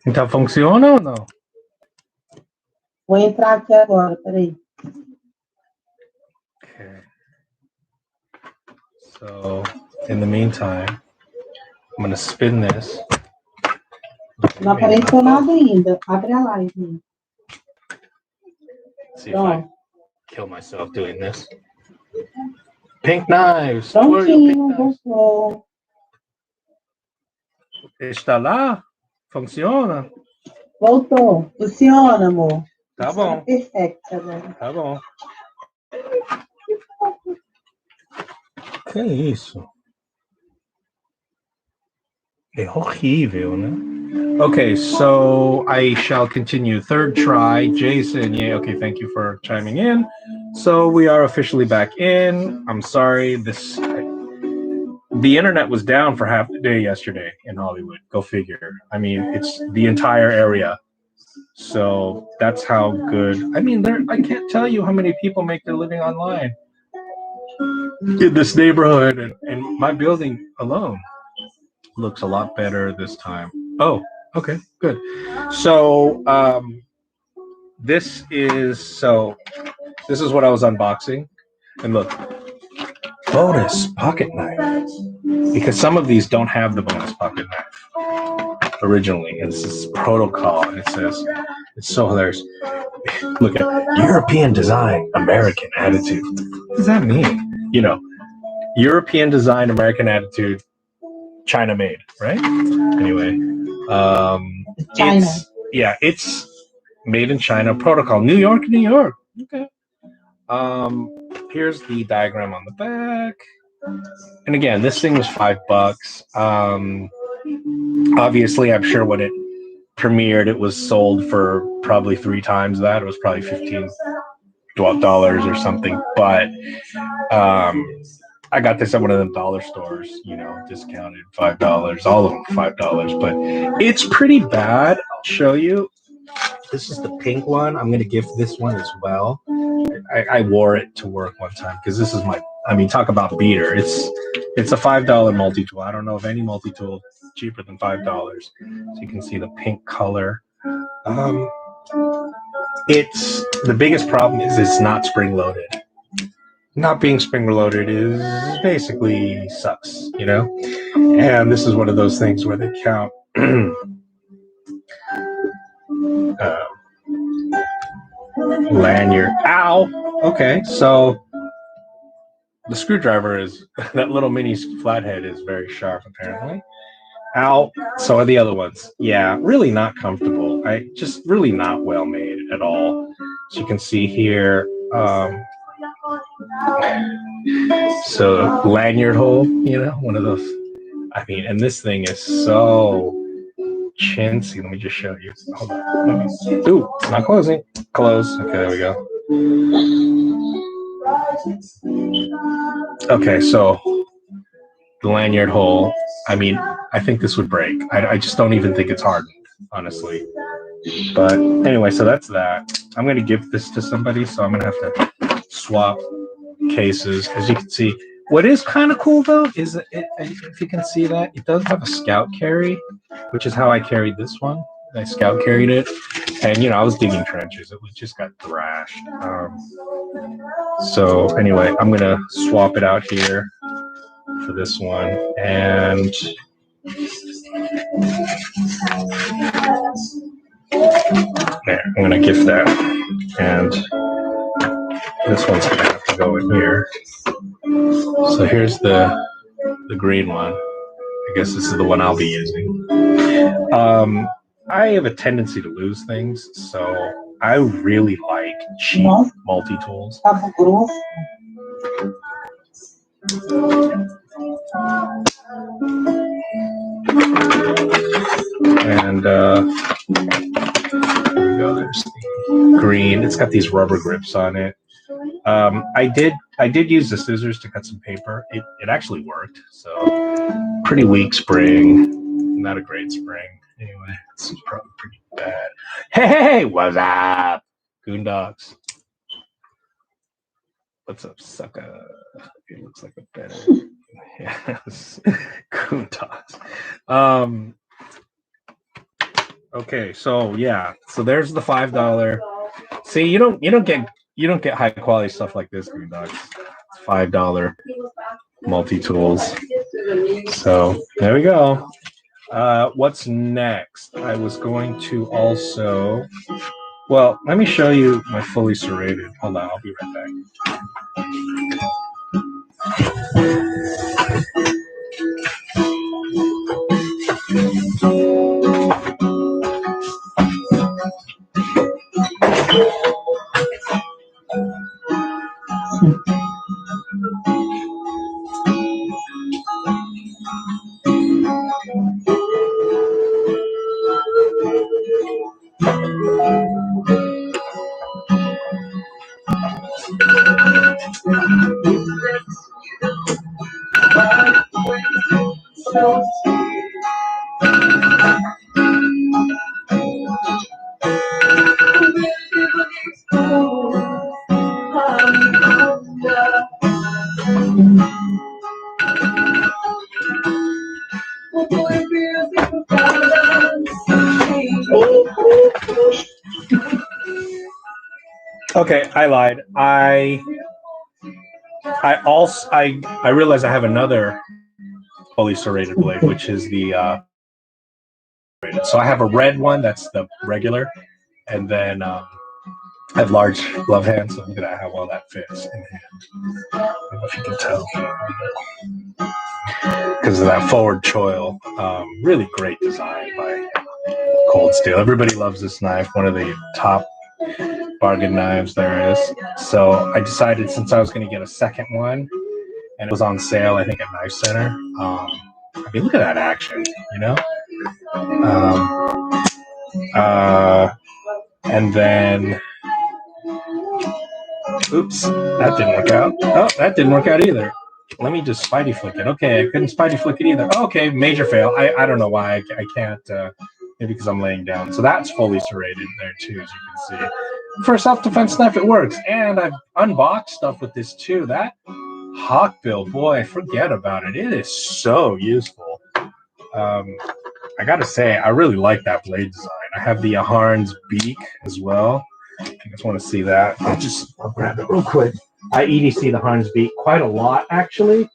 Então funciona ou não? Vou entrar aqui agora, peraí. Okay. So, in the meantime, I'm gonna spin this. Não apareceu nada ainda. Abre a live. See if I kill myself doing this. Pink knives. Prontinho, voltou. Está lá? Funciona? Voltou. Funciona, amor. Tá bom. Perfeita, né? Tá bom. Que isso? É horrível, né? Okay, so I shall continue. Third try. Jason, yeah, okay, thank you for chiming in. So we are officially back in. I'm sorry, the internet was down for half the day yesterday in Hollywood. Go figure. I mean, it's the entire area. So that's how good. I mean, I can't tell you how many people make their living online in this neighborhood, and my building alone looks a lot better this time. Oh, okay, good. So this is what I was unboxing, and look, bonus pocket knife, because some of these don't have the bonus pocket knife originally, and this is protocol, and it says, it's so hilarious. Look at European design, American attitude. What does that mean? You know, European design, American attitude, China made, right? Anyway, China. It's made in China. Protocol, New York, New York. Okay. Here's the diagram on the back. And again, this thing was $5. Obviously, I'm sure when it premiered, it was sold for probably 3 times that. It was probably $15 or something. But I got this at one of them dollar stores, you know, discounted $5, all of them $5. But it's pretty bad. I'll show you. This is the pink one. I'm going to gift this one as well. I wore it to work one time because this is talk about beater. It's a $5 multi-tool. I don't know of any multi-tool cheaper than $5. So you can see the pink color. It's the biggest problem is it's not spring loaded. Not being spring loaded is basically sucks, you know? And this is one of those things where they count lanyard. Ow! Okay, so the screwdriver is, that little mini flathead is very sharp apparently. Ow! So are the other ones. Yeah, really not comfortable. Just really not well made at all. As you can see here, so lanyard hole, you know, one of those. I mean, and this thing is so chintzy. Let me just show you. Hold on. Ooh, it's not closing. Close. Okay, there we go. Okay, so the lanyard hole. I mean, I think this would break. I just don't even think it's hardened, honestly. But anyway, so that's that. I'm going to give this to somebody, so I'm going to have to swap cases. As you can see, what is kind of cool though is that if you can see that, it does have a scout carry, which is how I carried this one. I scout carried it, and you know I was digging trenches. It just got thrashed. So anyway, I'm gonna swap it out here for this one, and there, I'm gonna gift that, and this one's gonna have to go in here. So here's the green one. I guess this is the one I'll be using. I have a tendency to lose things, so I really like cheap multi-tools. And there we go. There's the green. It's got these rubber grips on it. I did use the scissors to cut some paper. It actually worked. So pretty weak spring, not a great spring. Anyway, this is probably pretty bad. Hey, what's up, Goondocks? What's up, sucker? It looks like a better. Yes, Goondocks. Okay, so yeah, so there's the $5. See, you don't get high quality stuff like this, Green Dogs. It's $5 multi tools. So there we go. What's next? I was going to also. Well, let me show you my fully serrated. Hold on, I'll be right back. Okay, I lied. I realize I have another fully serrated blade, which is the so I have a red one that's the regular, and then I have large glove hands, so look at how well that fits in hand. I don't know if you can tell because of that forward choil. Really great design by Cold Steel. Everybody loves this knife. One of the top bargain knives there is. So I decided since I was going to get a second one, and it was on sale, I think at Knife Center. I mean, look at that action, you know. And then, oops, that didn't work out. Oh, that didn't work out either. Let me just Spidey flick it. Okay, I couldn't Spidey flick it either. Oh, okay, major fail. I don't know why I can't. Maybe because I'm laying down. So that's fully serrated there too, as you can see. For a self-defense knife, it works. And I've unboxed stuff with this too. That hawkbill, boy, forget about it. It is so useful. I gotta say, I really like that blade design. I have the Aharn's beak as well. I just want to see that. I'll grab it real quick. I EDC the Harn's beak quite a lot, actually.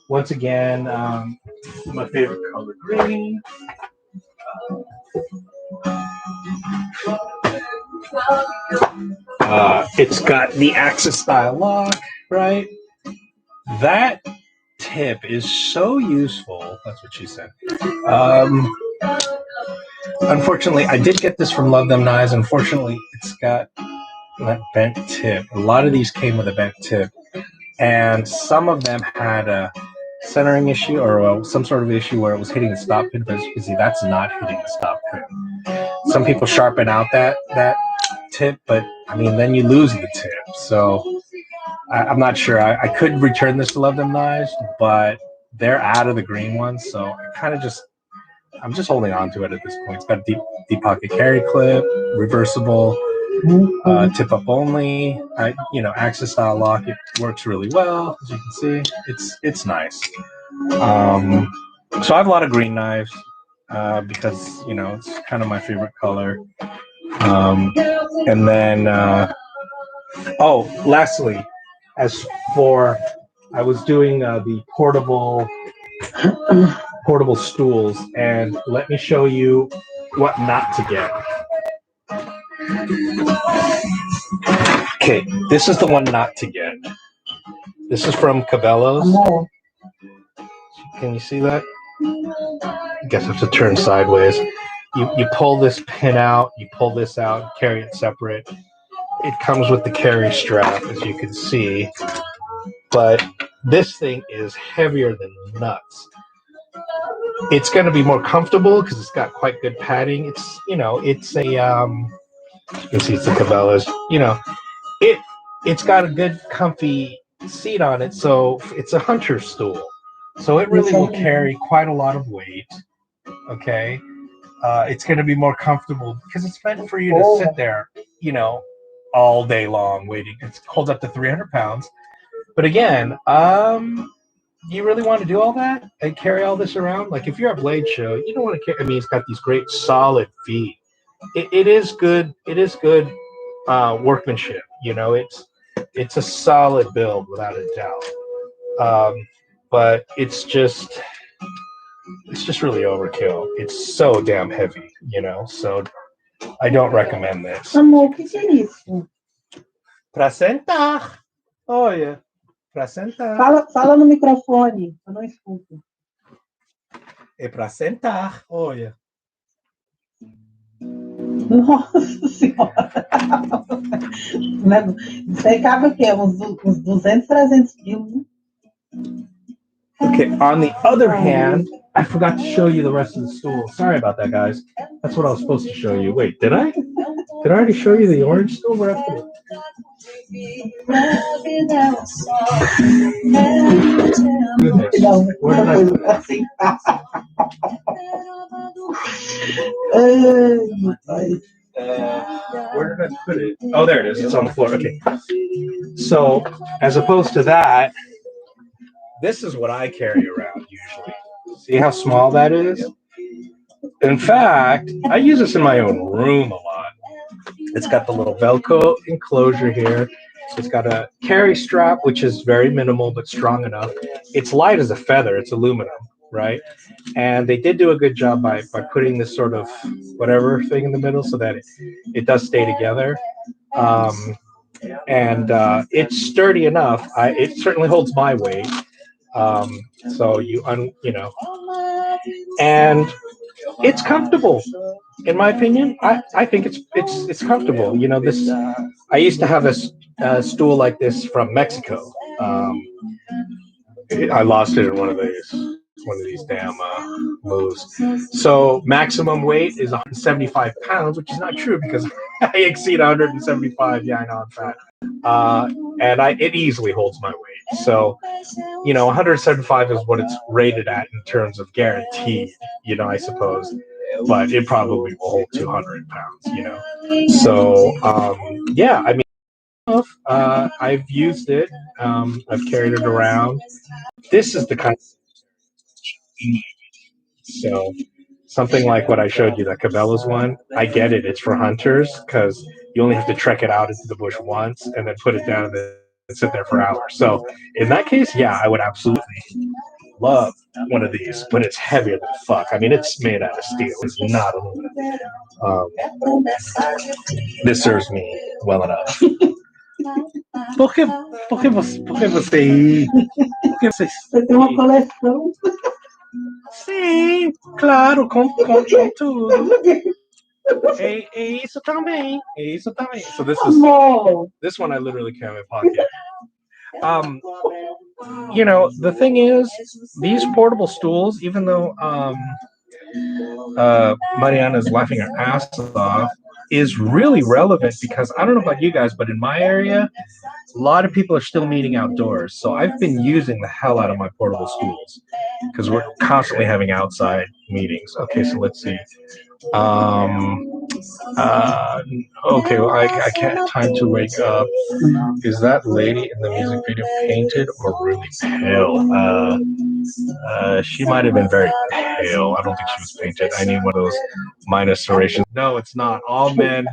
Once again, my favorite color, green. It's got the Axis style lock, right? That tip is so useful. That's what she said. Unfortunately, I did get this from Love Them Knives. Unfortunately, it's got that bent tip. A lot of these came with a bent tip, and some of them had a centering issue or some sort of issue where it was hitting the stop pin. But as you can see, that's not hitting the stop pin. Some people sharpen out that tip, but I mean, then you lose the tip. So I'm not sure. I could return this to Love Them Knives, but they're out of the green ones, so I'm just holding on to it at this point. It's got a deep pocket carry clip, reversible, tip up only. Axis style lock. It works really well, as you can see. It's nice. So I have a lot of green knives because it's kind of my favorite color. And then lastly, as for I was doing the portable stools, and let me show you what not to get. Okay, this is the one not to get. This is from Cabela's. Can you see that? I guess I have to turn sideways. You pull this pin out, you pull this out, carry it separate. It comes with the carry strap, as you can see. But this thing is heavier than nuts. It's going to be more comfortable because it's got quite good padding. It's a you can see it's the Cabela's. It's got a good comfy seat on it, so it's a hunter stool. So it really will carry quite a lot of weight. Okay, it's going to be more comfortable because it's meant for you to sit there, all day long waiting. It holds up to 300 pounds. But again, you really want to do all that and carry all this around? Like if you're at Blade Show, you don't want to carry. I mean, it's got these great solid feet. it is good. It is good workmanship. You know, it's a solid build without a doubt. But it's just really overkill. It's so damn heavy, you know. So I don't recommend this. Amor, o que que é isso? Pra sentar. Olha, pra sentar. Fala no microfone, eu não escuto. É pra sentar. Olha. Nossa Senhora! Isso aí cabe o quê? Uns 200, 300 quilos, né? Okay, on the other hand, I forgot to show you the rest of the stool. Sorry about that, guys. That's what I was supposed to show you. Wait, did I? Did I already show you the orange stool? Where I put it? Goodness. Where did I put it? Where did I put it? Oh, there it is. It's on the floor. Okay. So, as opposed to that, this is what I carry around usually. See how small that is? In fact, I use this in my own room a lot. It's got the little Velcro enclosure here. It's got a carry strap, which is very minimal but strong enough. It's light as a feather. It's aluminum, right? And they did do a good job by putting this sort of whatever thing in the middle so that it does stay together. And it's sturdy enough. It certainly holds my weight. So you know, and it's comfortable. In my opinion, I think it's comfortable. You know, this I used to have a stool like this from Mexico. I lost it in one of these damn moves. So maximum weight is 175 pounds, which is not true because I exceed 175. Yeah, I know I'm fat. And it easily holds my weight. So, you know, 175 is what it's rated at in terms of guaranteed, you know, I suppose. But it probably will hold 200 pounds, you know. So, yeah, I mean, I've used it. I've carried it around. This is the kind of so something like what I showed you, that Cabela's one. I get it. It's for hunters because you only have to trek it out into the bush once and then put it down and then sit there for hours. So in that case, yeah, I would absolutely love one of these, but it's heavier than fuck. I mean, it's made out of steel. It's not aluminum. This serves me well enough. Por que você por que você Você tem uma coleção. Sim, claro, com tudo. É isso também. É isso também. So this one I literally carry in my pocket. You know, the thing is, these portable stools, even though Mariana's laughing her ass off, is really relevant because I don't know about you guys, but in my area, a lot of people are still meeting outdoors. So I've been using the hell out of my portable stools because we're constantly having outside meetings. Okay, so let's see. Okay, well, I can't. Time to wake up. Is that lady in the music video painted or really pale? She might have been very pale. I don't think she was painted. I need one of those minus serrations. No, it's not. All men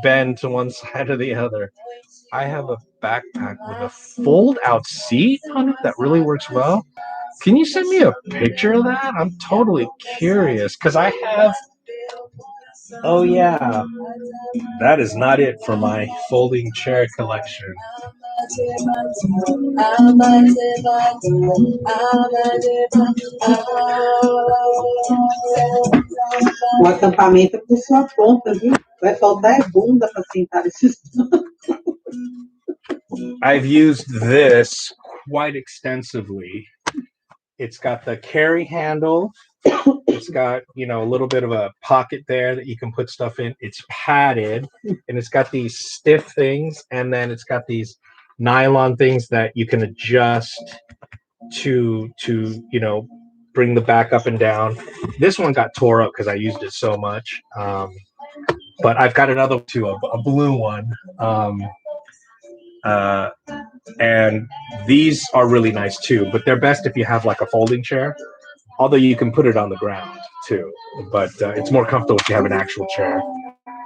bend to one side or the other. I have a backpack with a fold-out seat on it that really works well. Can you send me a picture of that? I'm totally curious because I have. Oh yeah, that is not it for my folding chair collection. O acampamento é por sua conta, viu? Vai faltar é bunda para sentar esses. I've used this quite extensively. It's got the carry handle. It's got, you know, a little bit of a pocket there that you can put stuff in. It's padded, and it's got these stiff things, and then it's got these nylon things that you can adjust to you know, bring the back up and down. This one got tore up because I used it so much. But I've got another too, a blue one. And these are really nice too, but they're best if you have like a folding chair, although you can put it on the ground. too, but it's more comfortable if you have an actual chair.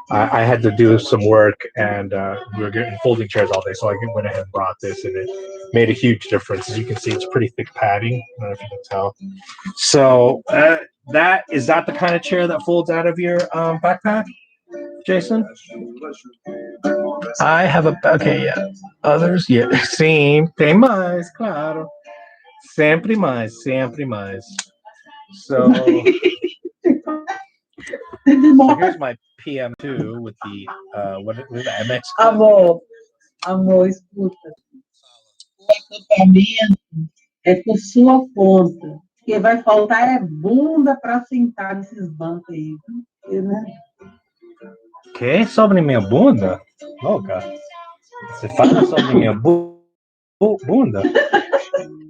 I had to do some work, and we were getting folding chairs all day, so I went ahead and brought this, and it made a huge difference. As you can see, it's pretty thick padding. I don't know if you can tell. So that is that the kind of chair that folds out of your backpack, Jason? I have a okay, yeah. Others, yeah. Sempre mais, claro. Sempre mais, sempre mais. So here's my PM2 with the what is the MX? Amor, escuta. O acampamento é por sua conta. Porque vai faltar é bunda para sentar nesses bancos aí. Viu? Né? Que? Sobre minha bunda? Louca. Você fala sobre minha bunda?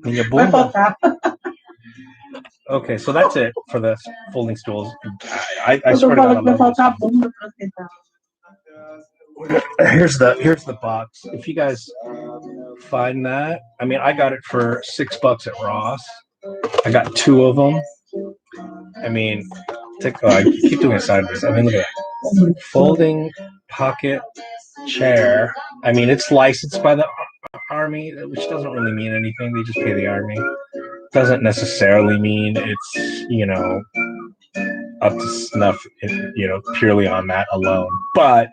Minha Vai bunda? faltar. Okay, so that's it for the folding stools. I Eu tô swear to God, I falando que vai love this faltar one. bunda para sentar. Here's the box. If you guys find that, I mean, I got it for $6 at Ross. I got 2 of them. I mean, I keep doing it sideways. I mean, look at that. Folding pocket chair. I mean, it's licensed by the Army, which doesn't really mean anything. They just pay the Army. Doesn't necessarily mean it's, up to snuff, purely on that alone. But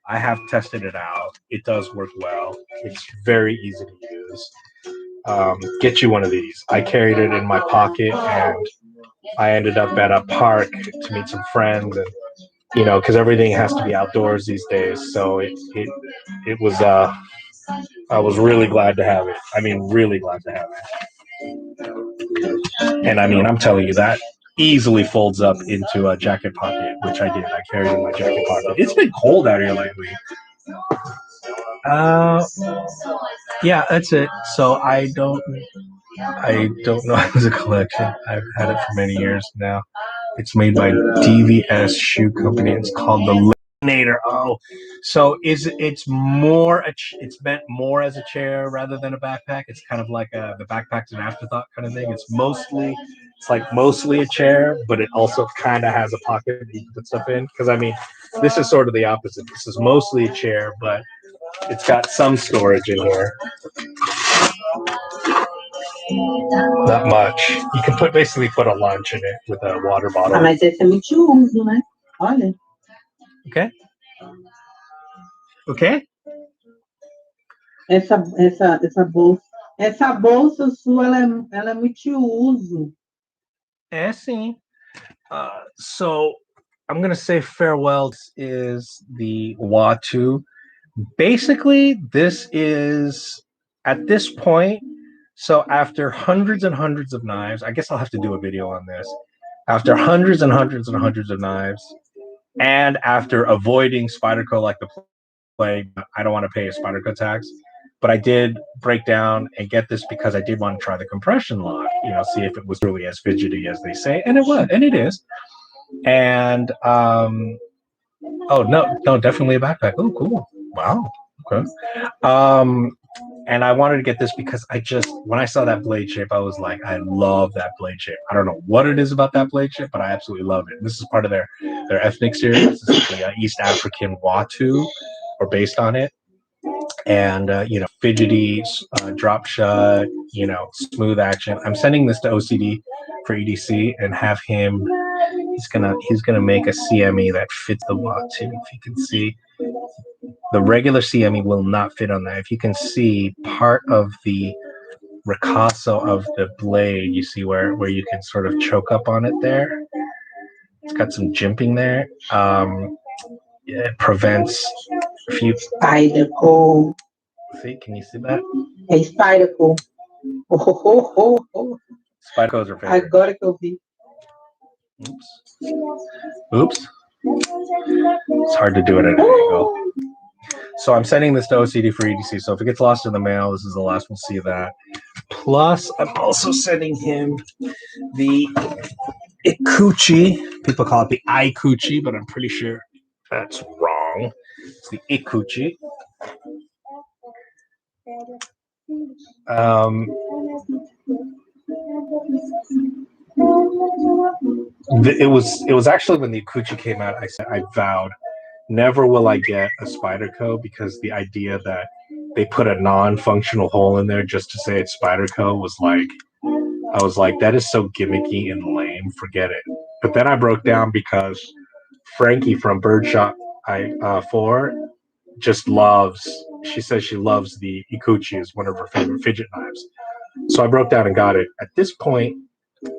I have tested it out. It does work well. It's very easy to use. Get you one of these. I carried it in my pocket, and I ended up at a park to meet some friends, and because everything has to be outdoors these days. So it was. I was really glad to have it. I mean, really glad to have it. And I mean, I'm telling you that easily folds up into a jacket pocket, which I did. I carried it in my jacket pocket. It's been cold out here lately. Yeah, that's it. So I don't know if it's a collection. I've had it for many years now. It's made by DVS Shoe Company. It's called the Laminator. Oh, so it's meant more as a chair rather than a backpack. It's kind of like the backpack's an afterthought kind of thing. It's mostly a chair, but it also kind of has a pocket that you can put stuff in. Because I mean, this is sort of the opposite. This is mostly a chair, but it's got some storage in here. Not much. You can basically put a lunch in it with a water bottle. Ah, mas esse é multiuso, né? Olha. Okay. Okay. Essa bolsa sua, ela é multiuso. É sim. So I'm gonna say farewell. This is the Watu. Basically, this is at this point. So after hundreds and hundreds of knives, I guess I'll have to do a video on this. After hundreds and hundreds and hundreds of knives, and after avoiding Spyderco like the plague, I don't want to pay a Spyderco tax. But I did break down and get this because I did want to try the compression lock, see if it was really as fidgety as they say, and it was, and it is. And oh no, definitely a backpack. Oh, cool. Wow. Okay. And I wanted to get this because when I saw that blade shape, I was like, I love that blade shape. I don't know what it is about that blade shape, but I absolutely love it. This is part of their ethnic series. This is the East African Watu, or based on it. And fidgety, drop shut, smooth action. I'm sending this to OCD for EDC and have him. He's gonna make a CME that fits the Watu. If you can see, the regular CME will not fit on that. If you can see part of the ricasso of the blade, you see where you can sort of choke up on it there. It's got some jimping there. It prevents a few. Spyderco. See, can you see that? É Spyderco. Spyderco's are favorite. Agora que eu vi. Oops. It's hard to do it at an angle. So I'm sending this to OCD for EDC. So if it gets lost in the mail, this is the last we'll see of that. Plus, I'm also sending him the Ikuchi. People call it the Ikuchi, but I'm pretty sure that's wrong. It's the Ikuchi. It was actually when the Ikuchi came out. I said I vowed never will I get a Spyderco because the idea that they put a non-functional hole in there just to say it's Spyderco was like I was like that is so gimmicky and lame. Forget it. But then I broke down because Frankie from Birdshot 4 just loves. She says she loves the Ikuchi as one of her favorite fidget knives. So I broke down and got it. At this point,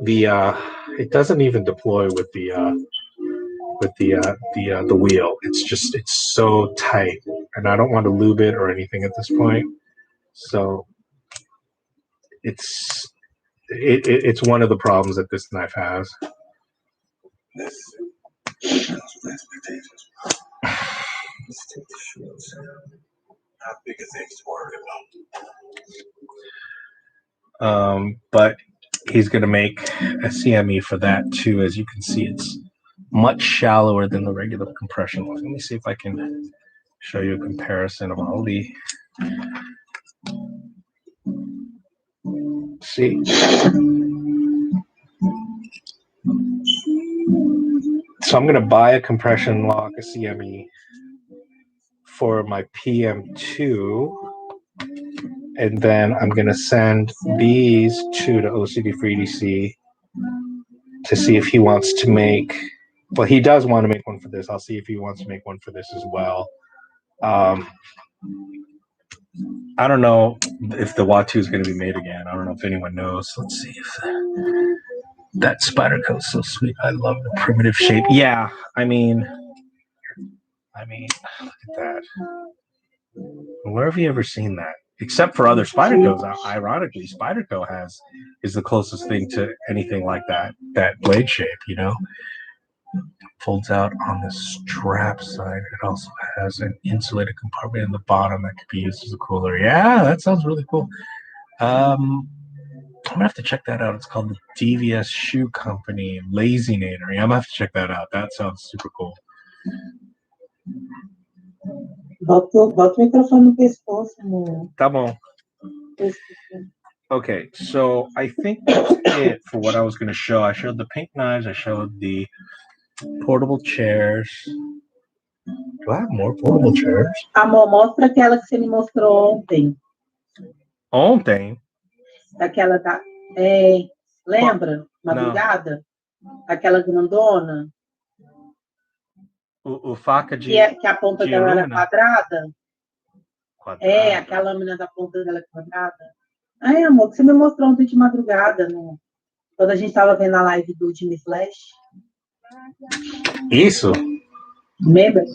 the it doesn't even deploy with the wheel. It's so tight, and I don't want to lube it or anything at this point. So it's one of the problems that this knife has. But he's going to make a CME for that too. As you can see, it's much shallower than the regular compression one. Let me see if I can show you a comparison of all the. See. So I'm going to buy a compression lock, a CME, for my PM2, and then I'm going to send these two to OCD for EDC to see if he wants to make. Well, he does want to make one for this. I'll see if he wants to make one for this as well. I don't know if the Watu is going to be made again. I don't know if anyone knows. Let's see if that Spyderco is so sweet. I love the primitive shape. Yeah, I mean, look at that. Where have you ever seen that? Except for other Spydercos. Ironically, Spyderco is the closest thing to anything like that blade shape, you know? Folds out on the strap side. It also has an insulated compartment in the bottom that could be used as a cooler. Yeah, that sounds really cool. I'm gonna have to check that out. It's called the DVS Shoe Company Lazinator. Yeah, I'm gonna have to check that out. That sounds super cool. Bota o microfone no pescoço, amor. Tá bom. Okay, so I think that's it for what I was going to show. I showed the pink knives. I showed the portable chairs. Do I have more portable chairs? Amor, mostra aquela que você me mostrou ontem. Ontem? Aquela da... lembra? Madrugada? Não. Aquela grandona? O faca de... Que a ponta dela era quadrada? Aquela lâmina da ponta dela é quadrada. Ai, amor, que você me mostrou ontem de madrugada, quando a gente estava vendo a live do Jimmy Flash. Isso? Lembra?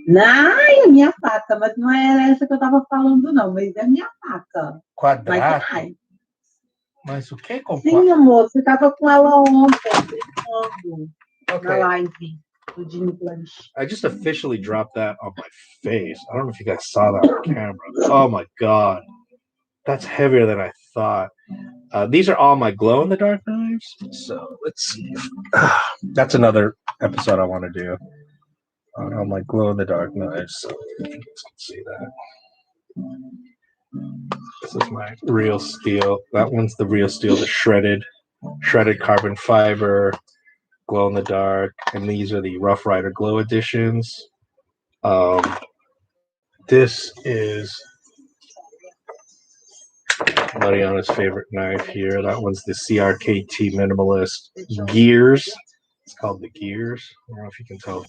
Não, é minha faca, mas não era essa que eu estava falando, não, mas é minha faca. Quadrada? Mas o que? Sim, amor, você estava com ela ontem, brincando na live do Jimmy Flash. I just officially dropped that on my face. I don't know if you guys saw that on camera. Oh my god. That's heavier than I thought. These are all my glow-in-the-dark knives. So let's see. That's another episode I want to do. On my glow-in-the-dark knives. So you can see that. This is my real steel. That one's the real steel, the shredded carbon fiber, glow-in-the-dark. And these are the Rough Rider Glow editions. This is Mariana's favorite knife here. That one's the CRKT Minimalist Gears. It's called the Gears. I don't know if you can tell.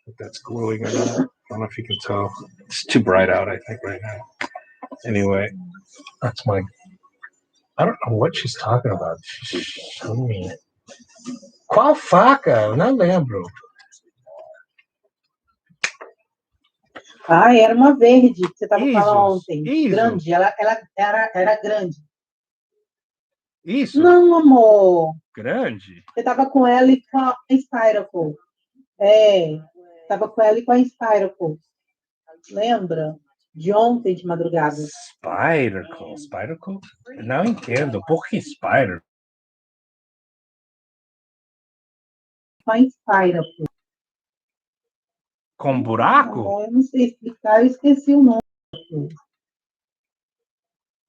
If that's glowing or not. I don't know if you can tell. It's too bright out, I think, right now. Anyway, that's my... I don't know what she's talking about. She's showing me... Qual faca? Não lembro. Era uma verde que você estava falando ontem. Grande, ela era grande. Isso? Não, amor. Grande? Você estava com ela e com a Spyderco. Estava com ela e com a Spyderco. Lembra? De ontem, de madrugada. Spyderco? Não entendo. Por que Spyderco? Com a Spyderco. Com buraco? Eu não sei explicar, eu esqueci o nome.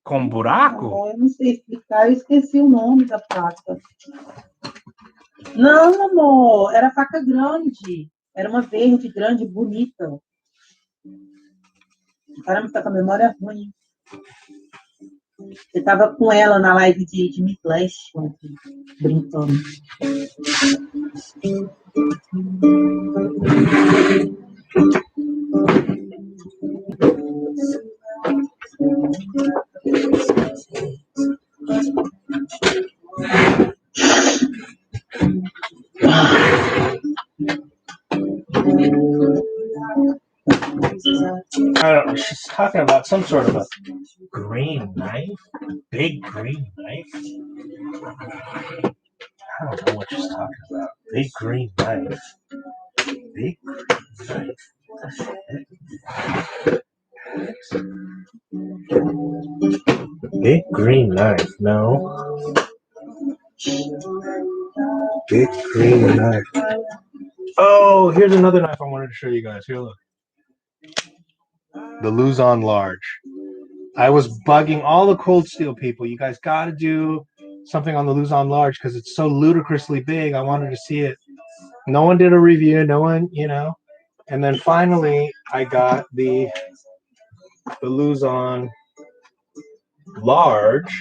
Com buraco? Amor, eu não sei explicar, eu esqueci o nome da faca. Não, amor, era faca grande. Era uma verde, grande, bonita. Caramba, tá com a memória ruim. Você tava com ela na live de Midlash ontem, brincando. I don't know. She's talking about some sort of a green knife. Big green knife. I don't know what she's talking about. Big green knife. Big green knife. Big green knife. No. Big green knife. Oh, here's another knife I wanted to show you guys. Here, look. The Luzon Large. I was bugging all the Cold Steel people. You guys got to do something on the Luzon Large because it's so ludicrously big. I wanted to see it. No one did a review. No one, you know. And then finally, I got the Luzon Large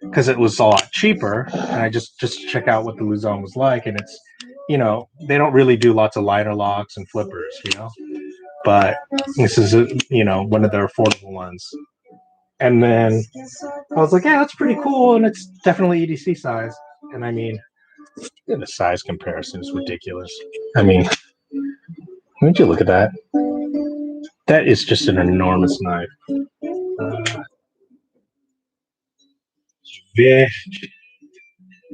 because it was a lot cheaper. And I just to check out what the Luzon was like. And it's, you know, they don't really do lots of liner locks and flippers, you know. But this is, you know, one of their affordable ones. And then I was like, yeah, that's pretty cool. And it's definitely EDC size. And I mean, the size comparison is ridiculous. I mean, wouldn't you look at that? That is just an enormous knife.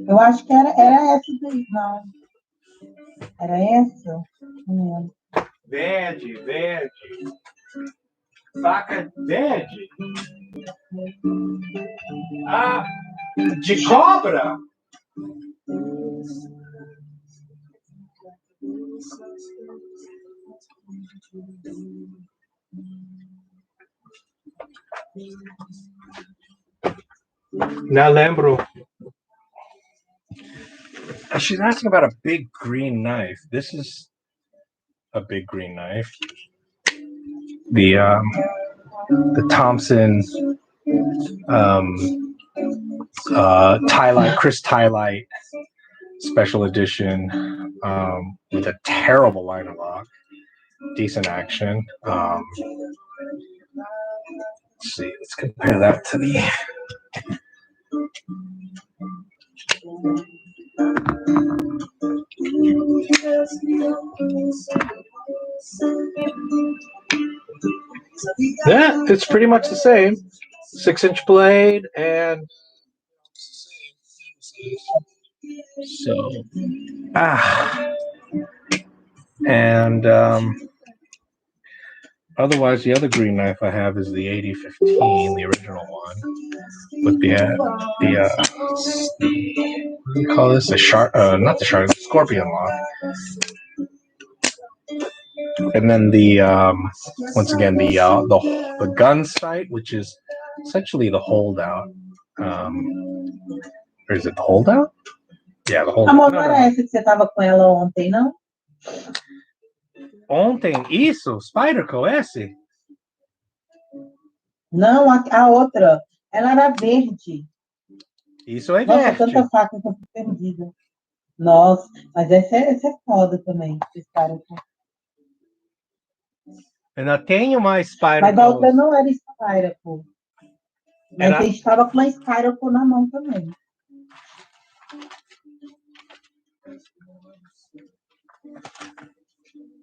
Eu acho que era essa daí, não. Era essa? Não lembro. Verde. Faca verde. Ah, de cobra. Now lembro. She's asking about a big green knife. This is a big green knife. The Thompson Tylite, Chris Tylite special edition with a terrible liner lock, decent action. Let's see, let's compare that to the. Yeah, it's pretty much the same. 6-inch blade and so and otherwise the other green knife I have is the 8015, the original one, with the what do you call this? The shark, not the shark, the scorpion lock. And then the once again the gun sight, which is essentially the holdout. Or is it the holdout? Yeah, the holdout. Amor, não era essa que você tava com ela ontem, não? Ontem, isso? Spyderco, esse? Não, a outra. Ela era verde. Isso é Nossa, verde. tanta faca que eu fui perdida. Nossa, mas essa é foda também. Ainda tenho mais Spyderco. Mas a outra não era Spyderco. Mas a gente estava com uma Spyderco na mão também.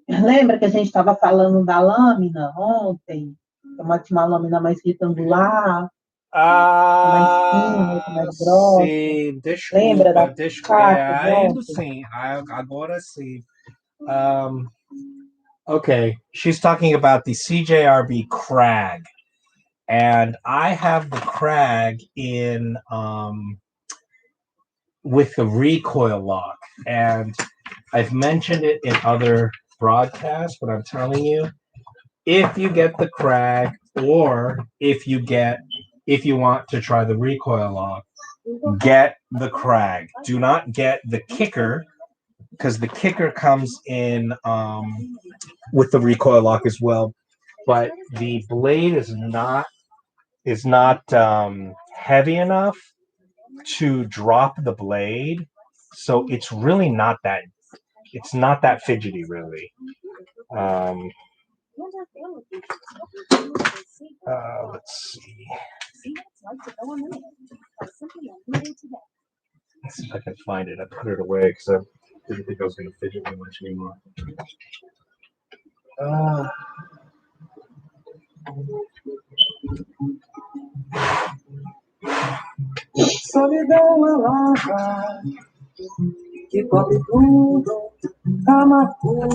Lembra que a gente estava falando da lâmina ontem? Uma lâmina mais retangular. Mais fina, mais grossa. Sim, desculpa. Lembra da faca? Ainda sim. Agora sim. Okay, she's talking about the CJRB Crag. And I have the Crag in with the recoil lock. And I've mentioned it in other broadcasts, but I'm telling you, if you get the crag, or if you want to try the recoil lock, get the crag. Do not get the kicker, because the kicker comes in with the recoil lock as well. But the blade is not heavy enough to drop the blade, so it's really not that fidgety, really. Let's see. Let's see if I can find it. I put it away because I didn't think I was going to fidget too much anymore. Solidão ela que cobre tudo, amargura,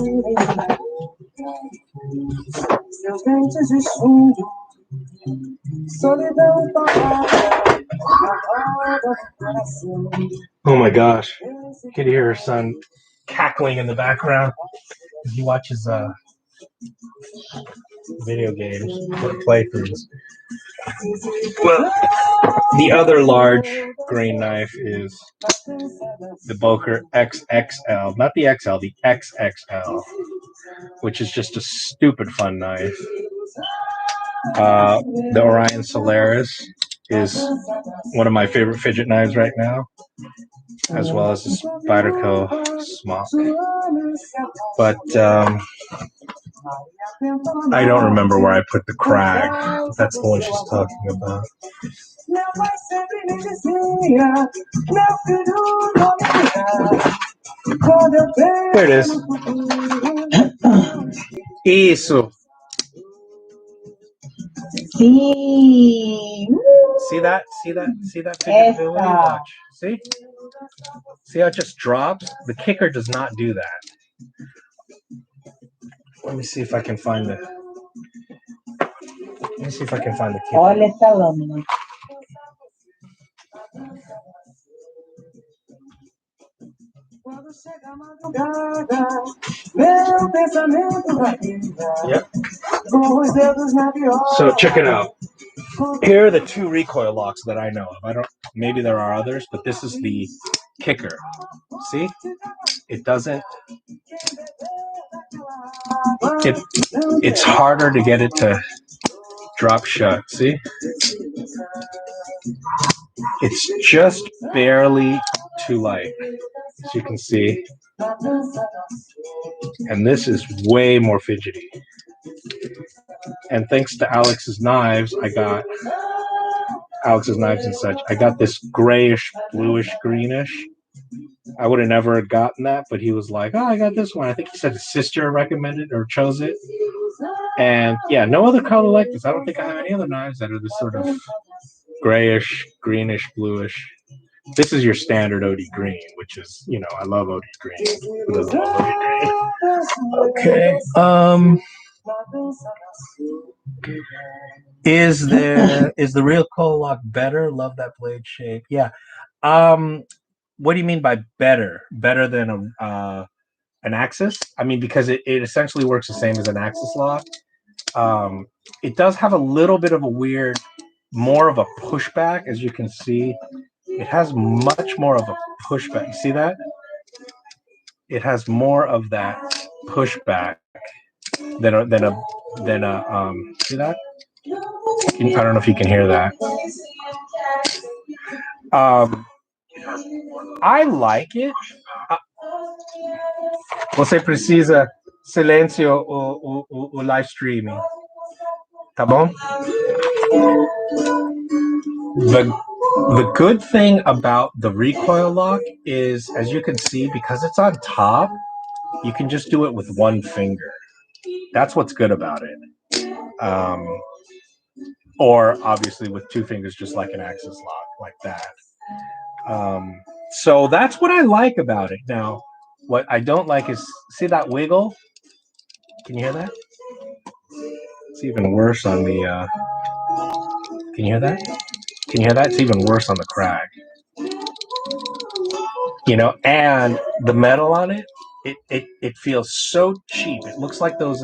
seus dentes de chumbo, solidão parada, coração. Oh my gosh. You can hear her son cackling in the background as he watches video games or playthroughs. Well, the other large green knife is the Boker XXL, not the XL, the XXL, which is just a stupid fun knife. The Orion Solaris is one of my favorite fidget knives right now, as well as the Spyderco Smock. But I don't remember where I put the crag. That's the one she's talking about. There it is. Isso. Sim. See that? Fidget watch. See how it just drops? The kicker does not do that. Let me see if I can find the. Let me see if I can find the kicker. Olha essa lâmina. Yep. So check it out. Here are the two recoil locks that I know of. Maybe there are others, but this is the kicker. See? It doesn't. It's harder to get it to drop shut. See? It's just barely too light, as you can see. And this is way more fidgety. And thanks to Alex's knives, I got this grayish, bluish, greenish. I would have never gotten that, but he was like, "Oh, I got this one." I think he said his sister recommended or chose it. And yeah, no other color like this. I don't think I have any other knives that are this sort of grayish, greenish, bluish. This is your standard OD green, which is, I love OD green. Who doesn't love OD green? Okay. Is the real coil lock better? Love that blade shape. Yeah. What do you mean by better? Better than an Axis? I mean, because it essentially works the same as an Axis lock. It does have a little bit of a weird, more of a pushback, as you can see. It has much more of a pushback. You see that? It has more of that pushback than a see that? I don't know if you can hear that. I like it. Você precisa silêncio o live streaming. Tá bom? The good thing about the recoil lock is, as you can see, because it's on top, you can just do it with one finger. That's what's good about it. Or obviously with two fingers, just like an Axis lock, like that. So that's what I like about it. Now, what I don't like is, see that wiggle? Can you hear that? It's even worse on the, can you hear that? Can you hear that? It's even worse on the crag. And the metal on it, it feels so cheap. It looks like those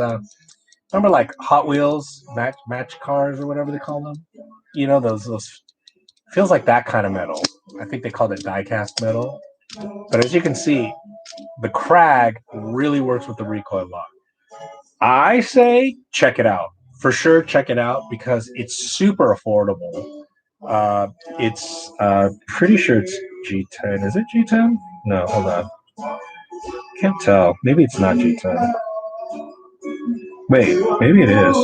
remember like Hot Wheels match cars or whatever they call them. You know those feels like that kind of metal. I think they called it die-cast metal. But as you can see, the Crag really works with the recoil lock. I say check it out. For sure, check it out because it's super affordable. It's pretty sure it's G10. Is it G10? No, hold on. Can't tell. Maybe it's not G10. Wait, maybe it is.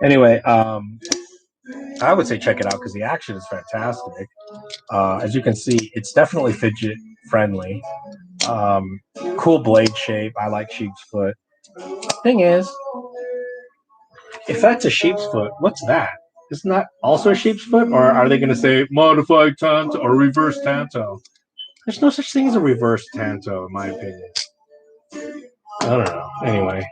Anyway, I would say check it out because the action is fantastic. As you can see, it's definitely fidget friendly. Cool blade shape. I like sheep's foot. Thing is, if that's a sheep's foot, what's that? Isn't that also a sheep's foot? Or are they going to say modified Tanto or reverse Tanto? There's no such thing as a reverse Tanto, in my opinion. I don't know. Anyway.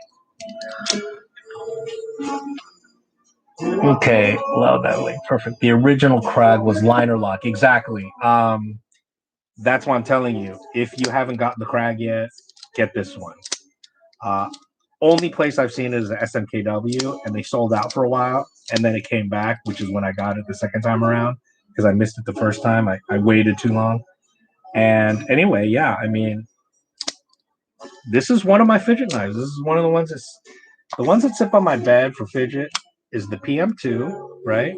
Okay, allow that link. Perfect. The original Krag was liner lock. Exactly. That's why I'm telling you. If you haven't got the Krag yet, get this one. Only place I've seen it is the SMKW, and they sold out for a while, and then it came back, which is when I got it the second time around because I missed it the first time. I waited too long. And anyway, yeah, I mean, this is one of my fidget knives. This is one of the ones that sit on my bed for fidget is the PM2, right?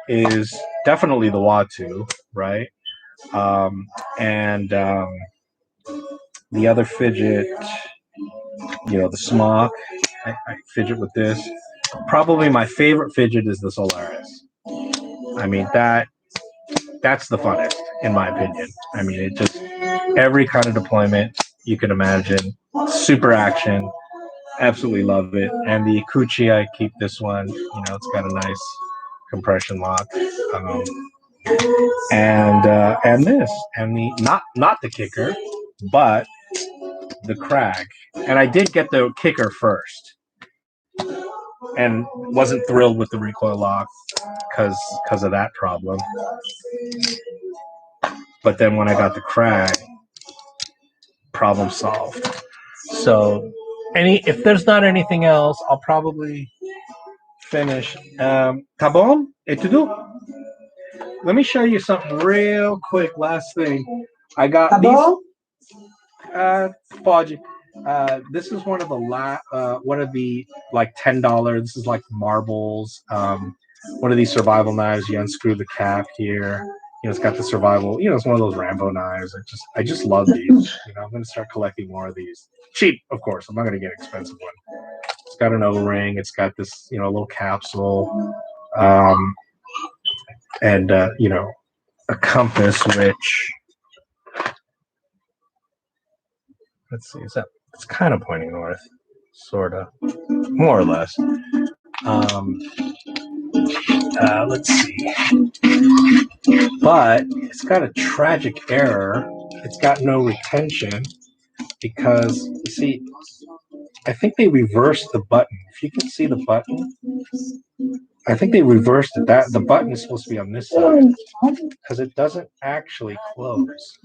Is definitely the WA2, right? And the other fidget, the Smock. I fidget with this. Probably my favorite fidget is the Solaris. I mean, that's the funnest, in my opinion. I mean, it just, every kind of deployment you can imagine. Super action. Absolutely love it. And the Akuchi, I keep this one. It's got a nice compression lock. And this. And not the kicker, but the Krag. And I did get the kicker first. And wasn't thrilled with the recoil lock because of that problem. But then when I got the Krag, problem solved. So, if there's not anything else, I'll probably finish. Tá bom? É tudo? Let me show you something real quick. Last thing, I got Tá these. bom? Pode. This is one of the like $10. This is like marbles. One of these survival knives. You unscrew the cap here. It's got the survival. It's one of those Rambo knives. I just love these. I'm gonna start collecting more of these. Cheap, of course. I'm not gonna get an expensive one. It's got an O-ring. It's got this, little capsule, and a compass, which, let's see, it's kind of pointing north, sort of, more or less. Let's see. But it's got a tragic error. It's got no retention because, you see, I think they reversed the button. If you can see the button, I think they reversed it. The button is supposed to be on this side because it doesn't actually close.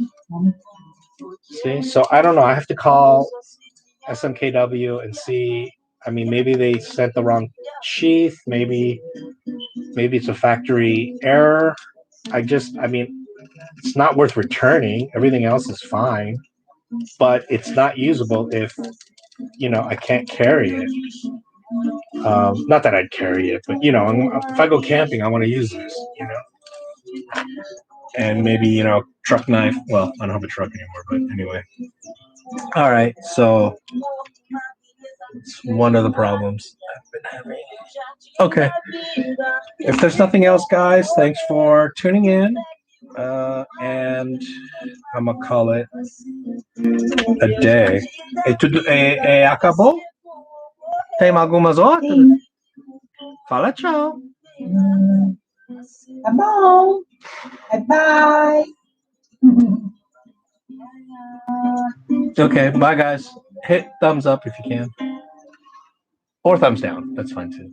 See? So I don't know. I have to call SMKW and see. I mean, maybe they sent the wrong sheath. Maybe it's a factory error. I mean, it's not worth returning. Everything else is fine, but it's not usable if, I can't carry it. Not that I'd carry it, but, if I go camping, I want to use this, and maybe, truck knife. Well, I don't have a truck anymore, but anyway. All right. So it's one of the problems I've been having. Okay. If there's nothing else, guys, thanks for tuning in. And I'm going to call it a day. Acabou? Tem algumas outras? Sim. Fala tchau. Tá bom. Bye-bye. Okay, bye, guys. Hit thumbs up if you can. Or thumbs down. That's fine, too.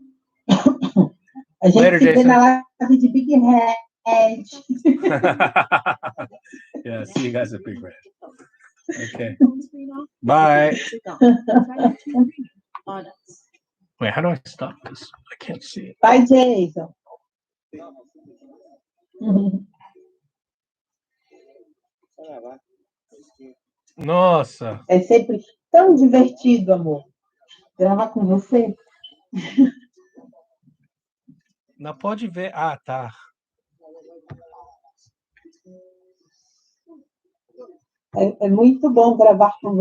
A gente Later, se vê Jason. na live de Big Red. Yeah, see you guys at Big Red. Okay. Bye. Wait, how do I stop this? I can't see it. Vai, Jason. Nossa! É sempre tão divertido, amor, gravar com você. Não pode ver. Ah, tá. É muito bom gravar com você.